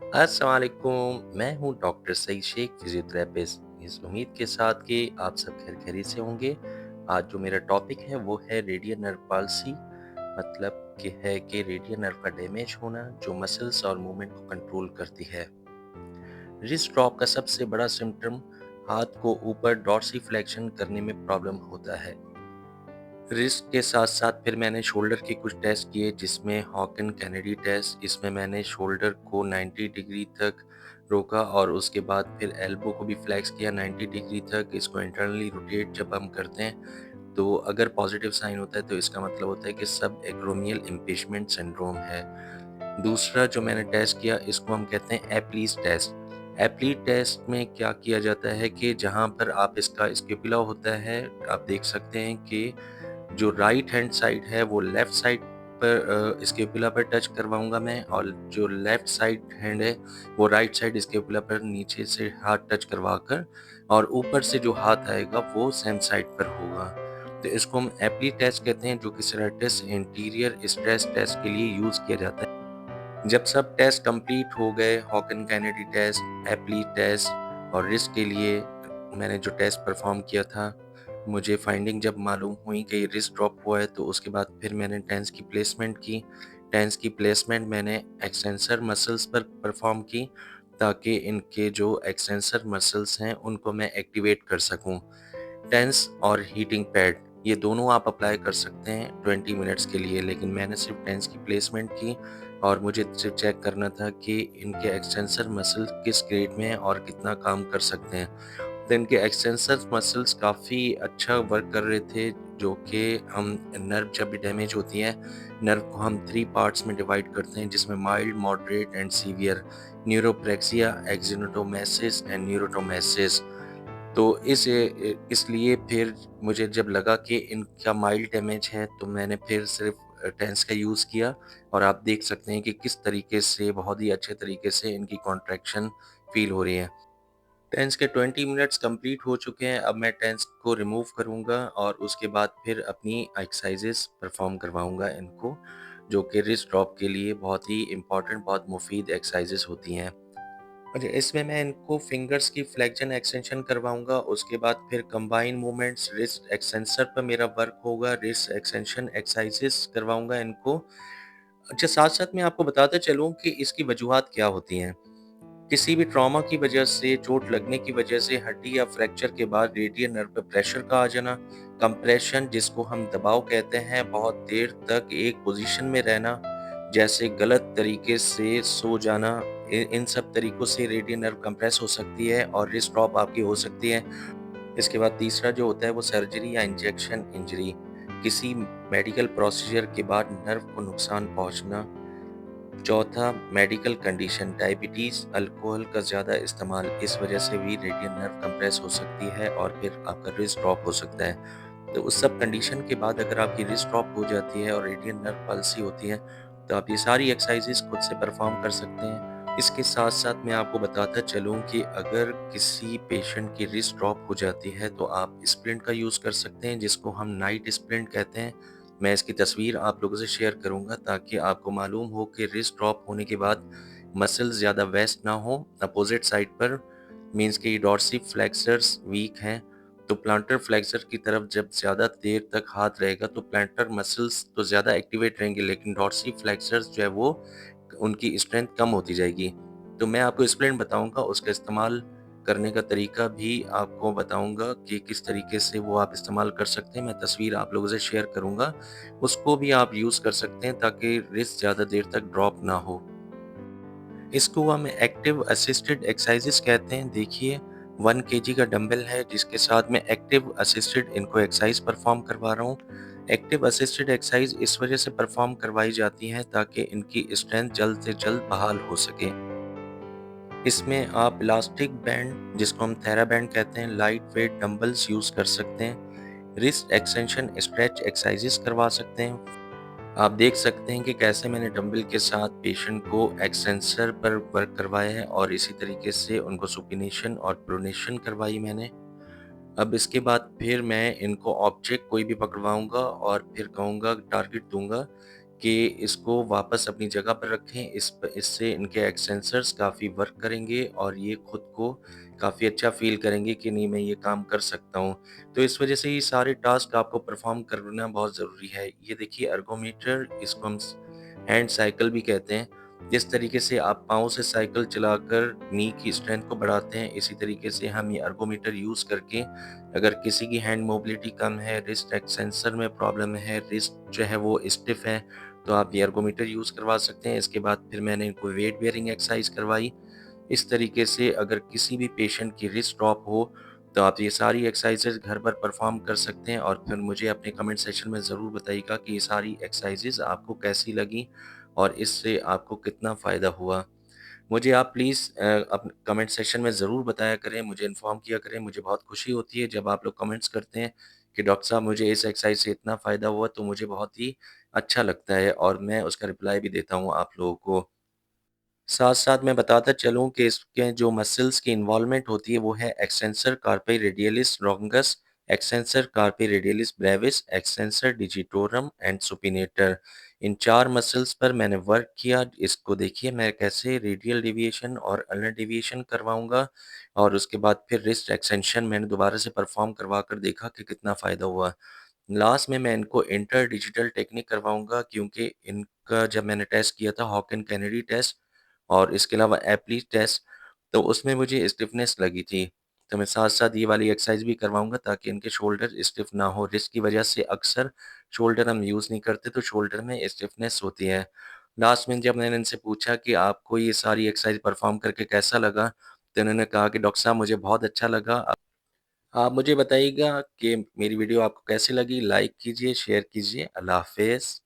अस्सलाम वालेकुम, मैं हूँ डॉक्टर सईद शेख फिजियोथेरेपिस्ट। इस उम्मीद के साथ कि आप सब खैर खैरियत से होंगे। आज जो मेरा टॉपिक है वो है रेडियल नर्व पाल्सी। मतलब कि रेडियल नर्व का डैमेज होना जो मसल्स और मूवमेंट को कंट्रोल करती है। रिस्ट ड्रॉप का सबसे बड़ा सिम्टम हाथ को ऊपर डॉर्सिफ्लेक्शन करने में प्रॉब्लम होता है। रिस्ट के साथ-साथ फिर मैंने शोल्डर के कुछ टेस्ट किए जिसमें हॉकिन कैनेडी टेस्ट। इसमें मैंने शोल्डर को 90 डिग्री तक रोका और उसके बाद फिर एल्बो को भी फ्लेक्स किया 90 डिग्री तक। इसको इंटरनली रोटेट जब हम करते हैं तो अगर पॉजिटिव साइन होता है तो इसका मतलब होता है कि सब एक्रोमियल इम्पीचमेंट सिंड्रोम है। दूसरा जो मैंने टेस्ट किया इसको हम कहते हैं एप्लीज टेस्ट। एप्लीज टेस्ट में क्या किया जाता है कि जहाँ पर आप इसका स्केपुला होता है, आप देख सकते हैं कि जो राइट हैंड साइड है वो लेफ्ट साइड पर स्केपुला पर टच करवाऊँगा मैं, और जो लेफ्ट साइड हैंड है वो राइट साइड स्केपुला पर नीचे से हाथ टच करवाकर, और ऊपर से जो हाथ आएगा वो सेम साइड पर होगा। तो इसको हम एप्ली टेस्ट कहते हैं, जो कि सेरेटस इंटीरियर स्ट्रेस टेस्ट के लिए यूज़ किया जाता है। जब सब टेस्ट कंप्लीट हो गए, Hawkins Kennedy test, Apley test और रिस्ट के लिए मैंने जो टेस्ट परफॉर्म किया था, मुझे फाइंडिंग जब मालूम हुई कि रिस्ट ड्रॉप हुआ है तो उसके बाद फिर मैंने टेंस की प्लेसमेंट की। टेंस की प्लेसमेंट मैंने एक्सटेंसर मसल्स पर परफॉर्म की ताकि इनके जो एक्सटेंसर मसल्स हैं उनको मैं एक्टिवेट कर सकूं। टेंस और हीटिंग पैड ये दोनों आप अप्लाई कर सकते हैं 20 मिनट्स के लिए, लेकिन मैंने सिर्फ टेंस की प्लेसमेंट की और मुझे सिर्फ चेक करना था कि इनके एक्सटेंसर मसल किस ग्रेड में हैं और कितना काम कर सकते हैं। तो इनके एक्सटेंसर मसल्स काफ़ी अच्छा वर्क कर रहे थे, जो कि हम नर्व जब भी डैमेज होती है, नर्व को हम 3 पार्ट्स में डिवाइड करते हैं जिसमें mild, moderate and severe, neuropraxia, axonotmesis and neurotmesis. तो इसलिए फिर मुझे जब लगा कि इनका माइल्ड डैमेज है तो मैंने फिर सिर्फ टेंस का यूज़ किया, और आप देख सकते हैं कि किस तरीके से बहुत ही अच्छे तरीके से इनकी कॉन्ट्रैक्शन फ़ील हो रही है। टेंस के 20 मिनट्स कंप्लीट हो चुके हैं। अब मैं टेंस को रिमूव करूँगा और उसके बाद फिर अपनी एक्सरसाइज़ेस परफ़ॉर्म करवाऊँगा इनको, जो कि रिस्ट ड्रॉप के लिए बहुत ही इम्पोर्टेंट, बहुत मुफ़ीद एक्सरसाइज़ेस होती हैं। और इसमें मैं इनको फिंगर्स की फ्लेक्शन एक्सटेंशन करवाऊँगा, उसके बाद फिर कंबाइन मूवमेंट्स रिस्ट एक्सटेंसर पर मेरा वर्क होगा, रिस्ट एक्सटेंशन एक्सरसाइज़ेस करवाऊँगा इनको। अच्छा, साथ-साथ मैं आपको बताता चलूँ कि इसकी वजूहात क्या होती हैं। किसी भी ट्रॉमा की वजह से, चोट लगने की वजह से हड्डी या फ्रैक्चर के बाद रेडियल नर्व पे प्रेशर का आ जाना, कंप्रेशन जिसको हम दबाव कहते हैं, बहुत देर तक एक पोजीशन में रहना, जैसे गलत तरीके से सो जाना, इन सब तरीकों से रेडियल नर्व कंप्रेस हो सकती है और रिस्ट ड्रॉप आपकी हो सकती है। इसके बाद तीसरा जो होता है वो सर्जरी या इंजेक्शन इंजरी, किसी मेडिकल प्रोसीजर के बाद नर्व को नुकसान पहुंचना। चौथा, मेडिकल कंडीशन, डायबिटीज़, अल्कोहल का ज़्यादा इस्तेमाल, इस वजह से भी रेडियल नर्व कंप्रेस हो सकती है और फिर आपका रिस्ट ड्रॉप हो सकता है। तो उस सब कंडीशन के बाद अगर आपकी रिस्ट ड्रॉप हो जाती है और रेडियल नर्व पल्सी होती है, तो आप ये सारी एक्सरसाइज़ेज़ खुद से परफ़ॉर्म कर सकते हैं। इसके साथ-साथ मैं आपको बताता चलूँ कि अगर किसी पेशेंट की रिस्ट ड्रॉप हो जाती है, तो आप स्प्लिंट का यूज़ कर सकते हैं, जिसको हम नाइट स्प्लिंट कहते हैं। मैं इसकी तस्वीर आप लोगों से शेयर करूँगा ताकि आपको मालूम हो कि रिस्ट ड्रॉप होने के बाद मसल्स ज़्यादा वेस्ट ना हो अपोज़िट साइड पर, मीन्स कि डॉर्सिफ्लेक्सर्स वीक हैं, तो प्लांटर फ्लेक्सर की तरफ जब ज़्यादा देर तक हाथ रहेगा तो प्लांटर मसल्स तो ज़्यादा एक्टिवेट रहेंगे, लेकिन डॉर्सिफ्लेक्सर्स जो है वो उनकी स्ट्रेंथ कम होती जाएगी। तो मैं आपको स्प्लिंट बताऊँगा, उसका इस्तेमाल करने का तरीका भी आपको बताऊँगा कि किस तरीके से वो आप इस्तेमाल कर सकते हैं। मैं तस्वीर आप लोगों से शेयर करूँगा, उसको भी आप यूज़ कर सकते हैं ताकि रिस्ट ज़्यादा देर तक ड्रॉप ना हो। इसको हम एक्टिव असिस्टेड एक्सरसाइज़ेज़ कहते हैं। देखिए, 1 केजी का डंबल है जिसके साथ मैं एक्टिव असिस्टेड इनको एक्सरसाइज़ परफ़ॉर्म करवा रहा हूँ। एक्टिव असिस्टेड एक्सरसाइज़ इस वजह से परफ़ॉर्म करवाई जाती हैं ताकि इनकी स्ट्रेंथ जल्द से जल्द बहाल हो सके। इसमें आप इलास्टिक बैंड, जिसको हम थेराबैंड कहते हैं, लाइट वेट डंबल्स यूज़ कर सकते हैं। रिस्ट एक्सटेंशन स्ट्रेच एक्सरसाइज़ेज़ करवा सकते हैं। आप देख सकते हैं कि कैसे मैंने डंबल के साथ पेशेंट को एक्सटेंसर पर वर्क करवाया है और इसी तरीके से उनको सुपिनेशन और प्रोनेशन करवाई मैंने। अब इसके बाद फिर मैं इनको ऑब्जेक्ट कोई भी पकड़वाऊँगा और फिर कहूँगा, टारगेट दूँगा कि इसको वापस अपनी जगह पर रखें। इससे इनके एक्सेंसर्स काफ़ी वर्क करेंगे और ये खुद को काफ़ी अच्छा फ़ील करेंगे कि नहीं, मैं ये काम कर सकता हूँ। तो इस वज़ह से ये सारे टास्क आपको परफ़ॉर्म करना बहुत ज़रूरी है। ये देखिए एर्गोमीटर, इसको हम स हैंड साइकिल भी कहते हैं। जिस तरीके से आप पाँव से साइकिल चलाकर नी की स्ट्रेंथ को बढ़ाते हैं, इसी तरीके से हम ये एर्गोमीटर यूज़ करके अगर किसी की हैंड मोबिलिटी कम है, रिस्ट एक्सटेंसर में प्रॉब्लम है, रिस्ट जो है वो स्टिफ़ है, तो आप ये एर्गोमीटर यूज़ करवा सकते हैं। इसके बाद फिर मैंने इनको वेट बेयरिंग एक्सरसाइज़ करवाई। इस तरीके से अगर किसी भी पेशेंट की रिस्ट ड्रॉप हो, तो आप ये सारी एक्सरसाइज़ेज़ घर पर परफ़ॉर्म कर सकते हैं और फिर मुझे अपने कमेंट सेक्शन में ज़रूर बताइएगा कि ये सारी एक्सरसाइज़ेज़ आपको कैसी लगी और इससे आपको कितना फ़ायदा हुआ। मुझे आप प्लीज़ अप कमेंट सेक्शन में ज़रूर बताया करें, मुझे इन्फॉर्म किया करें। मुझे बहुत खुशी होती है जब आप लोग कमेंट्स करते हैं कि डॉक्टर साहब मुझे इस एक्सरसाइज़ से इतना फ़ायदा हुआ, तो मुझे बहुत ही अच्छा लगता है और मैं उसका रिप्लाई भी देता हूँ आप लोगों को। साथ-साथ मैं बताता चलूँ कि इसके जो मसल्स की इन्वॉल्वमेंट होती है वो है extensor carpi radialis longus, extensor carpi radialis brevis, extensor digitorum and supinator. इन 4 मसल्स पर मैंने वर्क किया। इसको देखिए मैं कैसे रेडियल डेविएशन और अल्नर डेविएशन करवाऊँगा और उसके बाद फिर रिस्ट एक्सटेंशन मैंने दोबारा से परफ़ॉर्म करवा कर देखा कि कितना फ़ायदा हुआ। लास्ट में मैं इनको इंटर डिजिटल टेक्निक करवाऊँगा क्योंकि इनका जब मैंने टेस्ट किया था हॉकिन कैनेडी टेस्ट और इसके अलावा एप्ली टेस्ट, तो उसमें मुझे स्टिफ़नेस लगी थी। तो मैं साथ-साथ ये वाली एक्सरसाइज़ भी करवाऊँगा ताकि इनके शोल्डर स्टिफ़ ना हो। रिस्ट की वजह से अक्सर शोल्डर हम यूज़ नहीं करते तो शोल्डर में स्टिफ़नेस होती है। लास्ट में जब मैंने इनसे पूछा कि आपको ये सारी एक्सरसाइज़ परफ़ॉर्म करके कैसा लगा? तो इन्होंने कहा कि डॉक्टर साहब मुझे बहुत अच्छा लगा। आप मुझे बताइएगा कि मेरी वीडियो आपको कैसी लगी? लाइक कीजिए, शेयर कीजिए। अल्लाह हाफ़िज़।